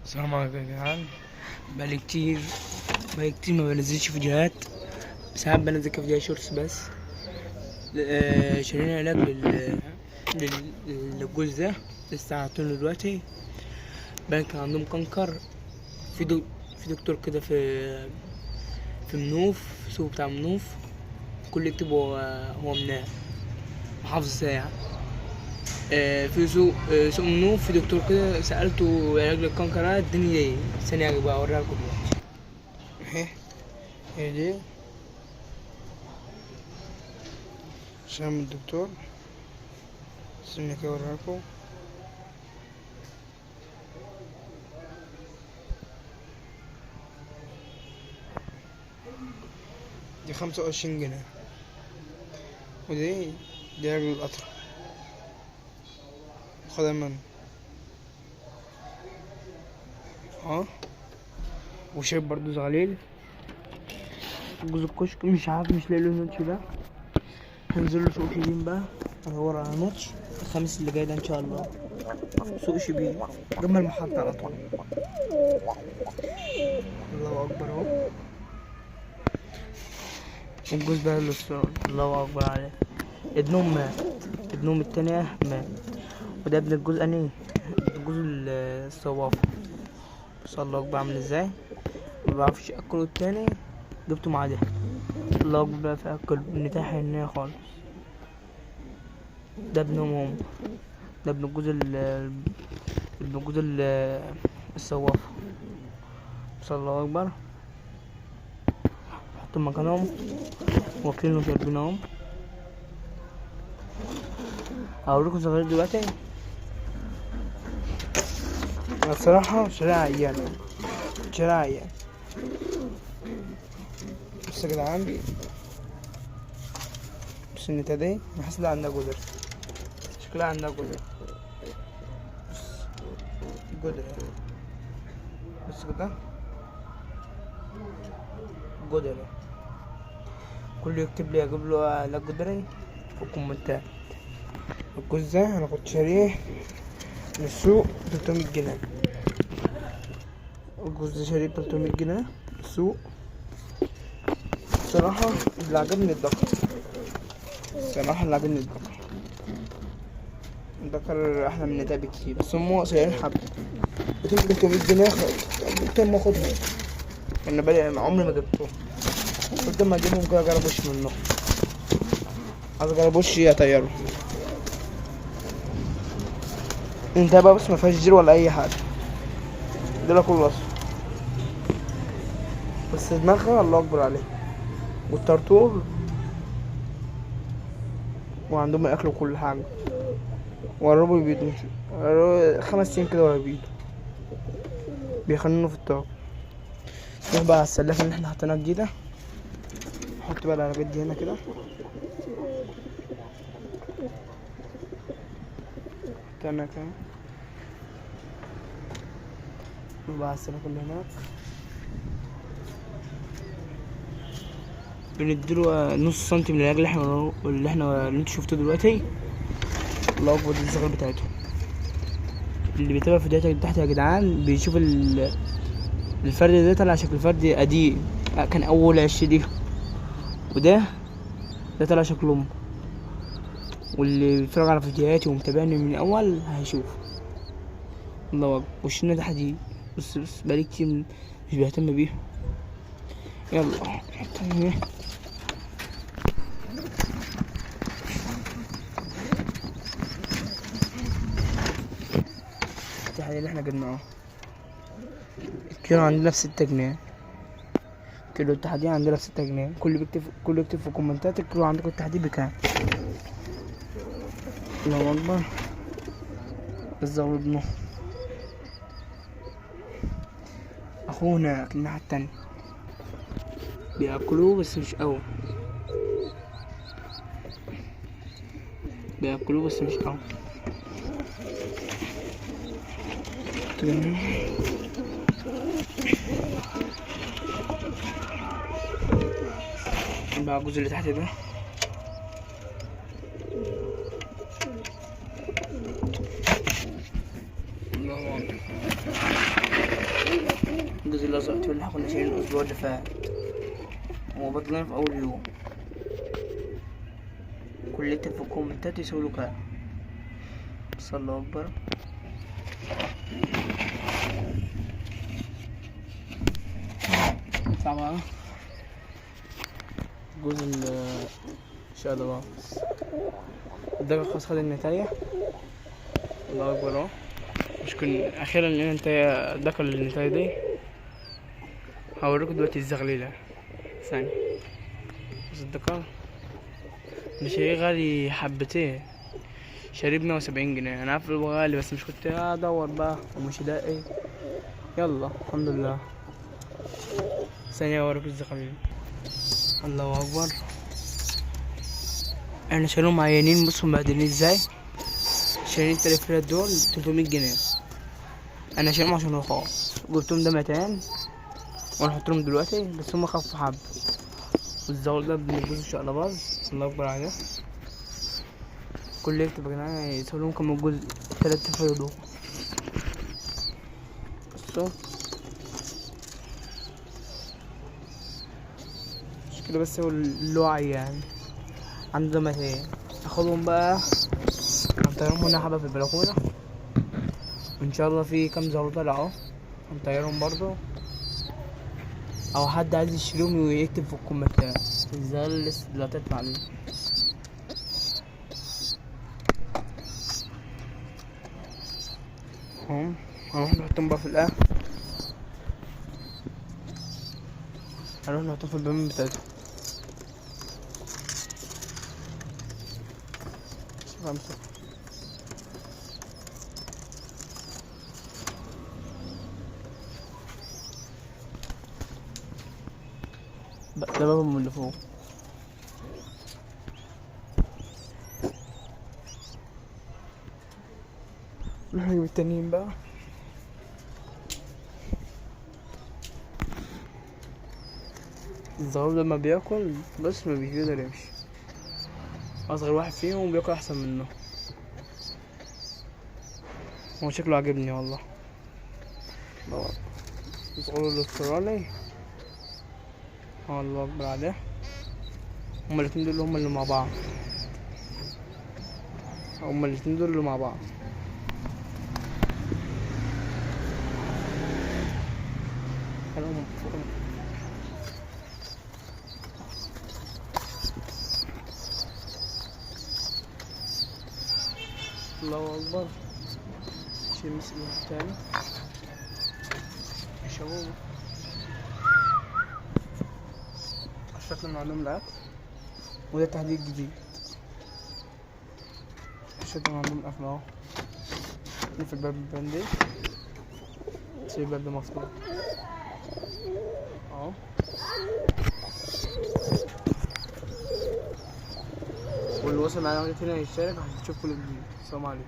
السلام عليكم يا جدعان. بقالي كتير ما بنزلش فيديوهات. ساعات بنزل فيديوهات شورتس بس. شارين علاج للجوز ده، لسه عاطينه دلوقتي. بان كان عندهم كنكر. في دكتور كده في منوف، في سوق بتاع منوف. كل يكتب هو مناع محافظة ساعة. في سوق منوف، في دكتور كده سألته علاج للكنكر اداني ايه ثانية بقى اوريها لكم دلوقتي. اهي هي دي شام الدكتور، استنى كده اوريها لكم. دي 25 جنيه، ودي علاج للقطر، خدها منه وشرب برضو زغليل. جوز الكشك مش عارف، مش لاقي له نوتش ده. هنزل له سوق شبين بقى، ادور على نوتش الخميس اللي جاي ده ان شاء الله. سوق شبين جنب المحطة على طول. الله اكبر اهو. الجوز بقى للصور، الله اكبر عليه. ابنهم مات، ابنهم التانية مات، وده ابن الجوز الجوز الصوافة. بص الله اكبر عامل ازاي، مبيعرفش ياكله. التاني جبته مع ده، الله اكبر بقى في اكل النتاية حنية خالص. ده ابنهم هم، ده ابن الجوز الصوافة. بص الله اكبر. حطوا مكانهم واكلين وشاربينهم. هوريكم صغير دلوقتي. انا الصراحة شارع عيان. بص يا جدعان، بص النتا دي، بحس انها عندها جدر، شكلها عندها جدر. بص جدر، بص كده جدر. كله يكتب لي اجيب له علاج جدري في الكومنتات. الجوز ده انا كنت شاريه من السوق 300 جنيه. الجوز ده شاريه 300 جنيه من السوق. الصراحة اللي عجبني الدكر احلى من النتاية بكتير، بس هم سعرين حبة. 300 جنيه قلت ما اخدهم. انا بالي عمري ما جبتهم، قلت ما اجيبهم كده اجرب وش منهم. عايز اجرب وش اطيره. انت بقى بس ما فيهاش زير ولا اي حاجة، ده كله اصفر، بس دماغها الله اكبر عليه. والطرطور، وعندهم الاكل وكل حاجة. وقربوا يبيضوا 5 سنين كده وهيبيضوا، بيخننوا في الطاقة. نروح بقى على السلافة اللي احنا حطيناها جديدة. نحط بقى العلبات دي هنا كده، حطينا كده. نروح بقى على السلافة اللي هناك، بنديله نص سنتي من العجل اللي انتوا شفتوه دلوقتي. الله اكبر، دي الصغير بتاعته. اللي بيتابع فيديوهاتي تحت يا جدعان بيشوف الفرد ده طلع شكل فرد قديم، كان اول عش دي، وده طلع شكل امه. واللي بيتفرج على فيديوهاتي ومتابعني من الاول هيشوف. الله اكبر، وشنا ده حديد. بص بقالي كتير مش بهتم بيه. يلا حطها. التحدي اللي احنا جبناه الكيلو عندنا ب6 جنيه. كيلو التحدي عندنا ب6 جنيه. كله يكتب في الكومنتات الكيلو عندكم التحدي بكام. الله اكبر. الزغل ابنه اخونا الناحية التانية بياكلوه بس مش قوي، بقى الجزء اللي تحت ده. الله اكبر. الأزرق اللي احنا كنا شايلينه الأسبوع اللي فات، وبطلنا في أول يوم. كل اللي يكتب في الكومنتات يسألوا كام. بس الله أكبر. نطلع بقى جزء الشقلباز. الدقة خلاص خد النتاية. الله أكبر اهو. مش كنا أخيرا لقينا النتاية، دقة النتاية دي. هوريكم دلوقتي الزغليلة ثانية. بس الدقة ده شيء غالي حبتين، شاريه ب170 جنيه. أنا عارف هو غالي بس مش كنت أدور بقى ومش لاقي. يلا الحمد لله. ثانية أوريكم الزغليلة. الله أكبر. احنا شايلهم عيانين، بصوا مبهدلين ازاي. شايلين التليفونات دول 300 جنيه. انا شايلهم عشان رخاص، جبتهم ده 200 ونحطهم دلوقتي، بس هما خفوا حبة. والزول ده بنجوز الشقلباز. الله اكبر عليه. كل يكتب يا جدعان يسألهم كم الجزء 3 فيضو. بصوا مش كده بس، هو اللي هو عيان عنده 200. اخدهم بقى هنطيرهم هنا حبة في البلكونة، وان شاء الله في كام زهر طلع اهو هنطيرهم برضو. او حد عايز يشتريهم ويكتب في الكومنتات. الزهر لسه لا تطلع لي اهم. هنروح نحطهم بقى في القهوة، هنروح نحطهم في البيبان بتاعتهم. 5 ده بابهم اللي فوق. نروح نجيب التانيين بقى. الزغلول لما بياكل بس ما بيقدر يمشي. اصغر واحد فيهم بياكل احسن منه. هو شكله عجبني والله. الزغلول الاسترالي. الله اكبر عليه. هما الاتنين دول هما اللي مع بعض. هما الاتنين دول اللي مع بعض. الله اكبر. شي مسك تاني شباب. الشكل من عندهم الاكل، وده تحديد جديد. الشكل من عندهم الاكل اهو. نقفل الباب بالبندي، نسيب الباب ده مفتوح اهو. واللي وصل معانا هنا يشترك عشان تشوف كل جديد. السلام عليكم.